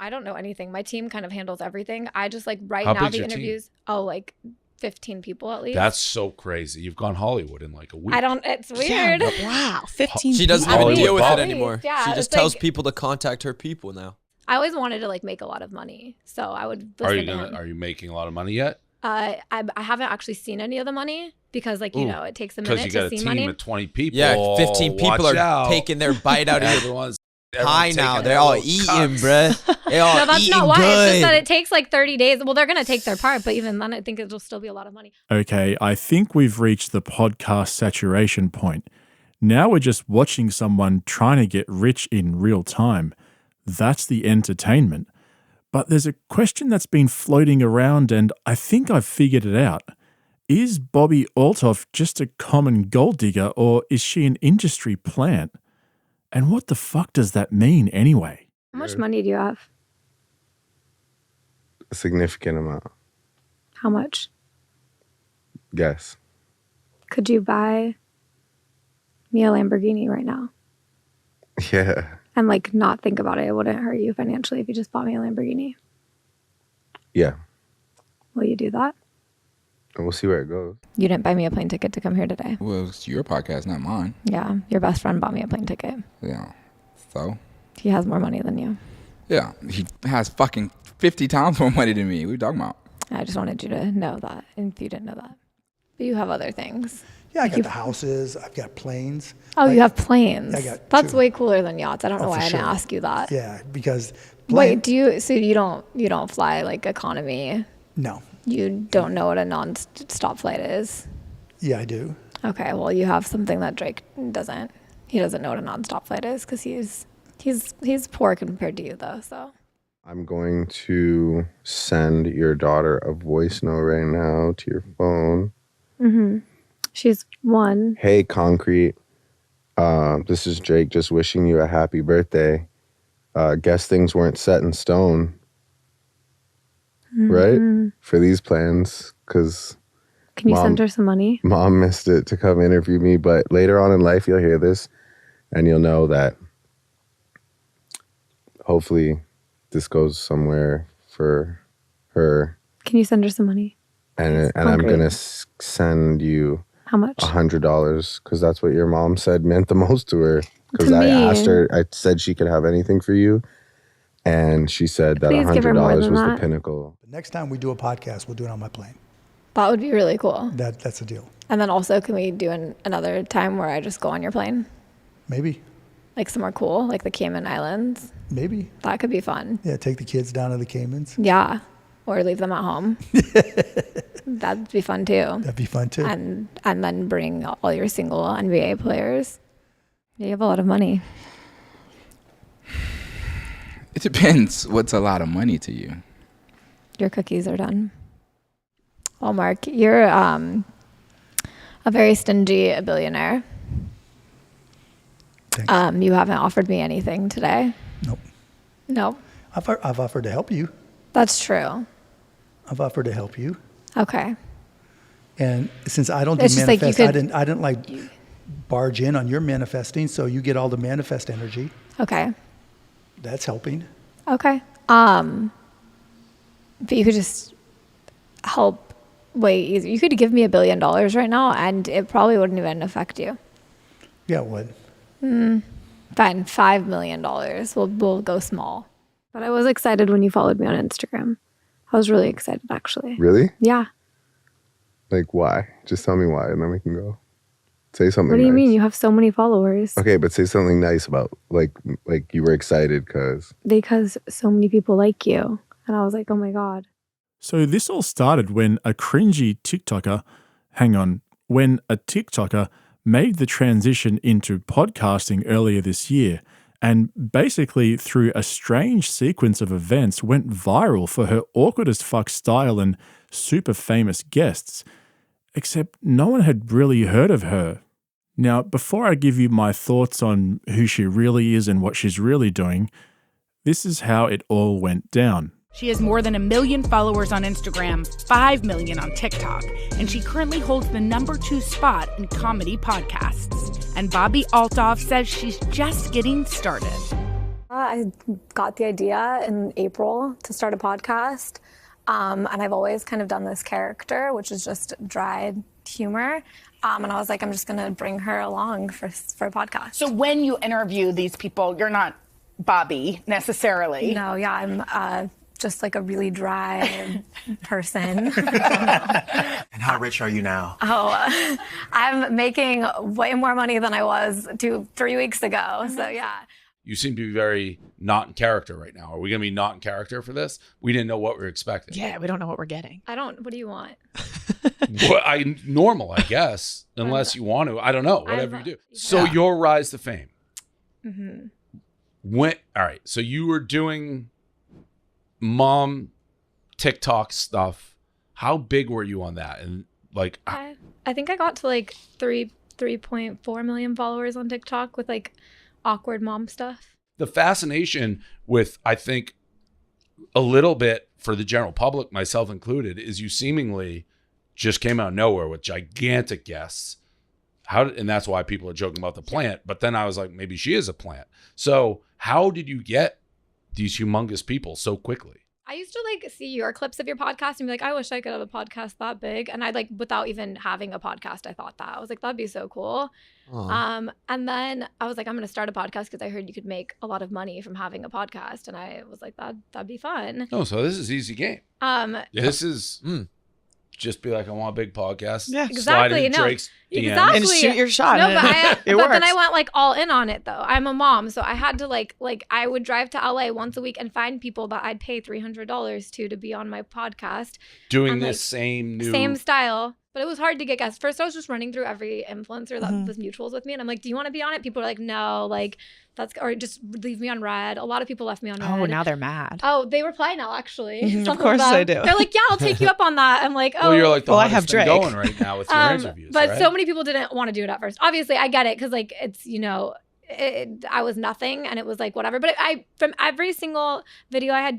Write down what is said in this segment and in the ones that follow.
I don't know anything. My team kind of handles everything. I just like How now big's the your interviews. team? Oh, like 15 people at least. That's so crazy. You've gone Hollywood in like a week. It's weird. Yeah, wow, 15. She doesn't Hollywood even deal with Bob. it anymore. Yeah, She just it's tells like- people to contact her people now. I always wanted to like make a lot of money, so I would listen to him. Are you making a lot of money yet? I haven't actually seen any of the money because like, you know, it takes a minute Because you got to a see team money. of 20 people. Yeah, 15 people Watch are out. taking their bite out of your Everyone's pie now. taking They're their all little eating, cuts. bruh. They're all No, that's eating not why. good. It's just that it takes like 30 days. Well, they're going to take their part, but even then I think it'll still be a lot of money. Okay, I think we've reached the podcast saturation point. Now we're just watching someone trying to get rich in real time. That's the entertainment. But there's a question that's been floating around, and I think I've figured it out. Is Bobbi Althoff just a common gold digger, or is she an industry plant? And what the fuck does that mean anyway? How much money do you have? A significant amount. How much? Guess. Could you buy me a Lamborghini right now? Yeah. And like not think about it. It wouldn't hurt you financially if you just bought me a Lamborghini. Yeah. Will you do that? And we'll see where it goes. You didn't buy me a plane ticket to come here today. Well, it's your podcast, not mine. Yeah, your best friend bought me a plane ticket. Yeah. So? He has more money than you. Yeah. He has fucking 50 times more money than me. What are you talking about? I just wanted you to know that, if you didn't know that. But you have other things. Yeah, I got the houses. I've got planes. Oh, you have planes. Yeah, I got That's two. way cooler than yachts. I don't know Oh, why for I didn't sure. ask you that. Yeah, because Wait, so you don't fly like economy? No. You don't know what a non-stop flight is? Yeah, I do. Okay, well, you have something that Drake doesn't. He doesn't know what a non-stop flight is because he's poor compared to you though. So I'm going to send your daughter a voice note right now to your phone. Mm-hmm. She's 1. Hey, Concrete. This is Drake just wishing you a happy birthday. Guess things weren't set in stone, right? For these plans, because Can you send her some money? Mom missed it to come interview me, but later on in life, you'll hear this and you'll know that hopefully this goes somewhere for her. Can you send her some money? And I'm going to send you How much? $100 because that's what your mom said meant the most to her. Because To I me. asked her, I said she could have anything for you. And she said that Please give her more $100 was than the that. pinnacle. But next time we do a podcast, we'll do it on my plane. That would be really cool. That's a deal. And then also, can we do another time where I just go on your plane? Maybe. Like somewhere cool, like the Cayman Islands? Maybe. That could be fun. Yeah, take the kids down to the Caymans. Yeah. Or leave them at home. That'd be fun too. That'd be fun too. And then bring all your single NBA players. You have a lot of money. It depends what's a lot of money to you. Your cookies are done. Well, Mark, you're a very stingy billionaire. Thanks. You haven't offered me anything today. Nope. Nope. I've offered to help you. That's true. I've offered to help you. Okay. And since I don't do It's just like you manifest, could- I didn't like barge in on your manifesting, so you get all the manifest energy. Okay. That's helping. Okay. But you could just help way easier. You could give me $1 billion right now and it probably wouldn't even affect you. Yeah, it would. Fine, $5 million. We'll go small. But I was excited when you followed me on Instagram. I was really excited, actually. Really? Yeah. Like, why? Just tell me why, and then we can go. Say something What do you nice. mean? You have so many followers. Okay, but say something nice about, like you were excited because... Because so many people like you. And I was like, oh my God. So this all started when a cringy TikToker, when a TikToker made the transition into podcasting earlier this year and basically through a strange sequence of events went viral for her awkward as fuck style and super famous guests, except no one had really heard of her. Now, before I give you my thoughts on who she really is and what she's really doing, this is how it all went down. She has more than 1 million followers on Instagram, 5 million on TikTok, and she currently holds the #2 spot in comedy podcasts. And Bobbi Althoff says she's just getting started. I got the idea in April to start a podcast. And I've always kind of done this character, which is just dry humor. And I was like, I'm just going to bring her along for a podcast. So when you interview these people, you're not Bobbi necessarily. No, yeah, I'm just like a really dry person. And how rich are you now? Oh, I'm making way more money than I was 3 weeks ago. So yeah. You seem to be very not in character right now. Are we going to be not in character for this? We didn't know what we were expecting. Yeah, we don't know what we're getting. What do you want? Normal, I guess, unless you want to. I don't know, whatever you do. So your rise to fame. Mm-hmm. All right, so you were doing mom TikTok stuff. How big were you on that? And like, I think I got to like 3.4 million followers on TikTok with like awkward mom stuff. The fascination with, I think, a little bit for the general public, myself included, is you seemingly just came out of nowhere with gigantic guests. And that's why people are joking about the plant. But then I was like, maybe she is a plant. So how did you get these humongous people so quickly? I used to like see your clips of your podcast and be like, I wish I could have a podcast that big. And I like, without even having a podcast, I thought that. I was like, that'd be so cool. And then I was like, I'm going to start a podcast because I heard you could make a lot of money from having a podcast. And I was like, that'd be fun. Oh, so this is easy game. This is just be like, I want a big podcast. Yeah, exactly. Slide in Drake's DM. Exactly. And shoot your shot. No, but it but then works. I went like all in on it though. I'm a mom, so I had to like I would drive to LA once a week and find people that I'd pay $300 to be on my podcast. Doing and, this like, same style. But it was hard to get guests. First, I was just running through every influencer that was mutuals with me. And I'm like, do you want to be on it? People are like, no, like or just leave me on red. A lot of people left me on red. Oh, now they're mad. Oh, they reply now, actually. Of course they do. They're like, yeah, I'll take you up on that. I'm like, oh. Well, you're like the I hottest have thing Drake going right now with your interviews, but right? so many people didn't want to do it at first. Obviously, I get it because like it's, I was nothing and it was like whatever. But from every single video I had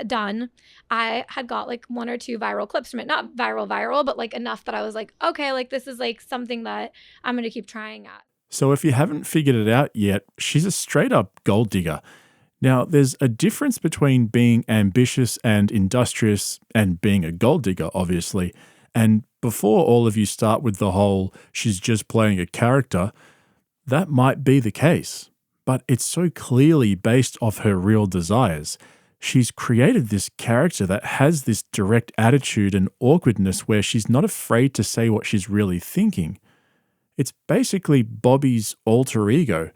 done, I had got like 1 or 2 viral clips from it. Not viral, but like enough that I was like, okay, like this is like something that I'm going to keep trying at. So if you haven't figured it out yet, she's a straight up gold digger. Now, there's a difference between being ambitious and industrious and being a gold digger, obviously. And before all of you start with the whole, she's just playing a character, that might be the case. But it's so clearly based off her real desires. She's created this character that has this direct attitude and awkwardness where she's not afraid to say what she's really thinking. It's basically Bobbi's alter ego.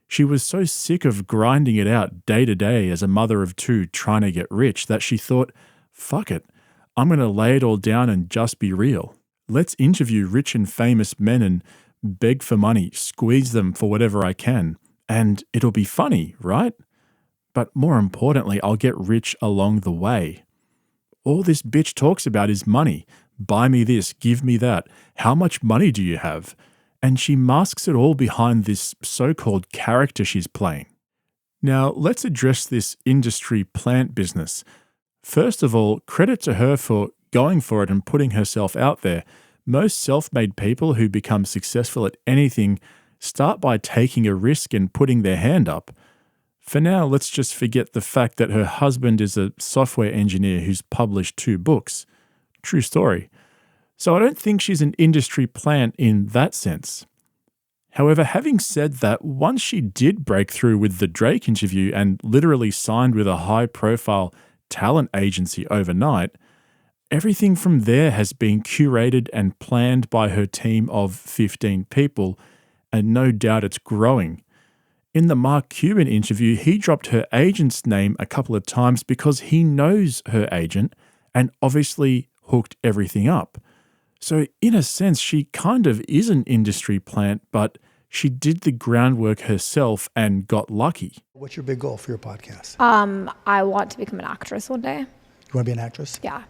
She was so sick of grinding it out day to day as a mother of 2 trying to get rich that she thought, fuck it, I'm going to lay it all down and just be real. Let's interview rich and famous men and beg for money, squeeze them for whatever I can, and it'll be funny, right? But more importantly, I'll get rich along the way. All this bitch talks about is money. Buy me this, give me that. How much money do you have? And she masks it all behind this so-called character she's playing. Now, let's address this industry plant business. First of all, credit to her for going for it and putting herself out there. Most self-made people who become successful at anything start by taking a risk and putting their hand up. For now, let's just forget the fact that her husband is a software engineer who's published 2 books. True story. So I don't think she's an industry plant in that sense. However, having said that, once she did break through with the Drake interview and literally signed with a high-profile talent agency overnight, everything from there has been curated and planned by her team of 15 people, and no doubt it's growing. In the Mark Cuban interview, he dropped her agent's name a couple of times because he knows her agent and obviously hooked everything up. So in a sense, she kind of is an industry plant, but she did the groundwork herself and got lucky. What's your big goal for your podcast? I want to become an actress one day. You want to be an actress? Yeah.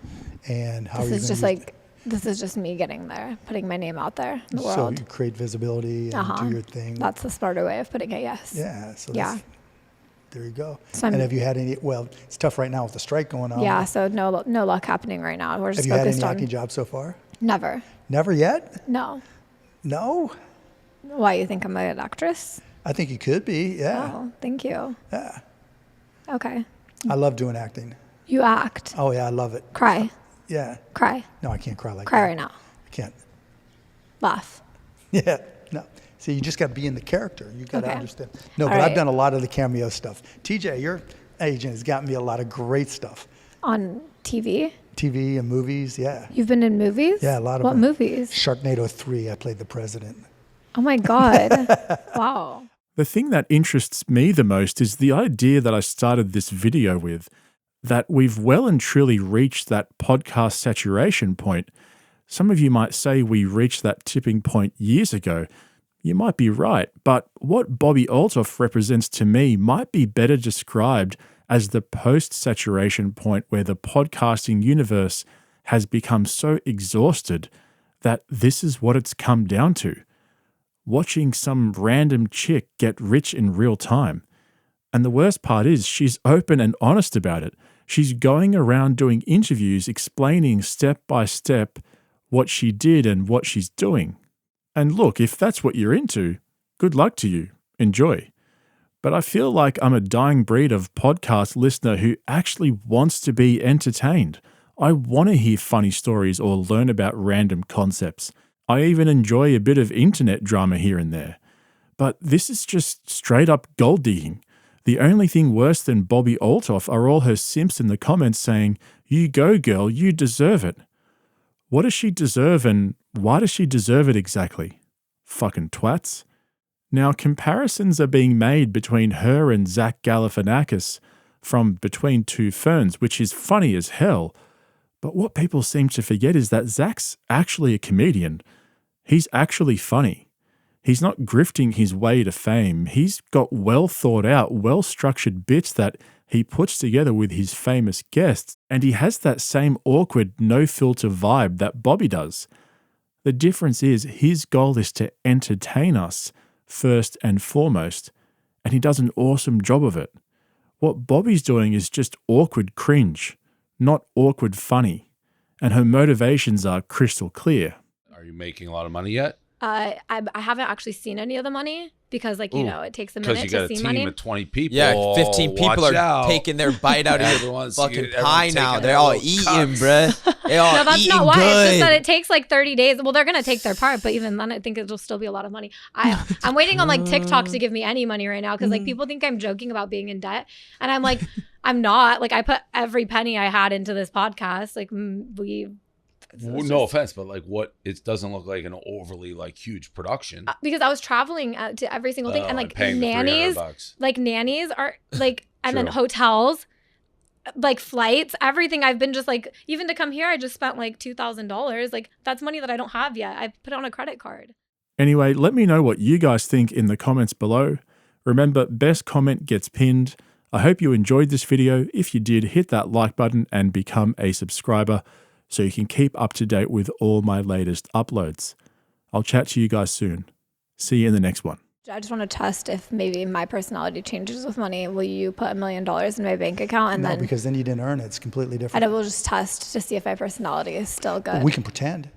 And how are you This is gonna just this is just me getting there, putting my name out there in the so world. you create visibility and do your thing. That's the smarter way of putting it, yes. Yeah. So yeah. There you go. So and have you had any, well, it's tough right now with the strike going on. Yeah, so no luck happening right now. We're just have you focused had on any acting jobs so far? Never. Never yet? No. No? Why, you think I'm an actress? I think you could be, yeah. Oh, thank you. Yeah. Okay. I love doing acting. You act. Oh yeah, I love it. Cry. Yeah. Cry. No, I can't cry like Cry that. right now. I can't. Laugh. Yeah. No. See, you just got to be in the character. You got to Okay. understand. No, All but I've right. done a lot of the cameo stuff. TJ, your agent has got me a lot of great stuff. On TV? TV and movies, yeah. You've been in movies? Yeah, a lot of What them. movies? Sharknado 3, I played the president. Oh my God. Wow. The thing that interests me the most is the idea that I started this video with, that we've well and truly reached that podcast saturation point. Some of you might say we reached that tipping point years ago. You might be right, but what Bobbi Althoff represents to me might be better described as the post-saturation point where the podcasting universe has become so exhausted that this is what it's come down to. Watching some random chick get rich in real time. And the worst part is she's open and honest about it. She's going around doing interviews explaining step by step what she did and what she's doing. And look, if that's what you're into, good luck to you. Enjoy. But I feel like I'm a dying breed of podcast listener who actually wants to be entertained. I want to hear funny stories or learn about random concepts. I even enjoy a bit of internet drama here and there. But this is just straight up gold digging. The only thing worse than Bobbi Althoff are all her simps in the comments saying, "You go, girl, you deserve it." What does she deserve and why does she deserve it exactly? Fucking twats. Now, comparisons are being made between her and Zach Galifianakis from Between Two Ferns, which is funny as hell. But what people seem to forget is that Zach's actually a comedian. He's actually funny. He's not grifting his way to fame. He's got well thought out, well structured bits that he puts together with his famous guests, and he has that same awkward, no filter vibe that Bobbi does. The difference is his goal is to entertain us first and foremost, and he does an awesome job of it. What Bobbi's doing is just awkward cringe, not awkward funny, and her motivations are crystal clear. Are you making a lot of money yet? I haven't actually seen any of the money because, like, you know, it takes a minute Because you got to a see team money. of 20 people. Yeah, 15 people Watch are out. taking their bite out of your Everyone's- fucking everyone's pie taking now. their They're all little eating, cups. bruh. They all No, that's eating not why. good. It's just that it takes like 30 days. Well, they're gonna take their part, but even then, I think it'll still be a lot of money. I'm waiting on like TikTok to give me any money right now because like people think I'm joking about being in debt, and I'm like, I'm not. Like I put every penny I had into this podcast. Like No offense, but like what? It doesn't look like an overly like huge production. because I was traveling to every single thing, and like paying the nannies, $300. like nannies are like, and then True. hotels, like flights, everything. I've been just like, even to come here, I just spent like $2,000. Like that's money that I don't have yet. I put it on a credit card. Anyway, let me know what you guys think in the comments below. Remember, best comment gets pinned. I hope you enjoyed this video. If you did, hit that like button and become a subscriber so you can keep up to date with all my latest uploads. I'll chat to you guys soon. See you in the next one. I just want to test if maybe my personality changes with money. Will you put $1 million in my bank account and No, then? because then you didn't earn it. It's completely different. And I will just test to see if my personality is still good. We can pretend.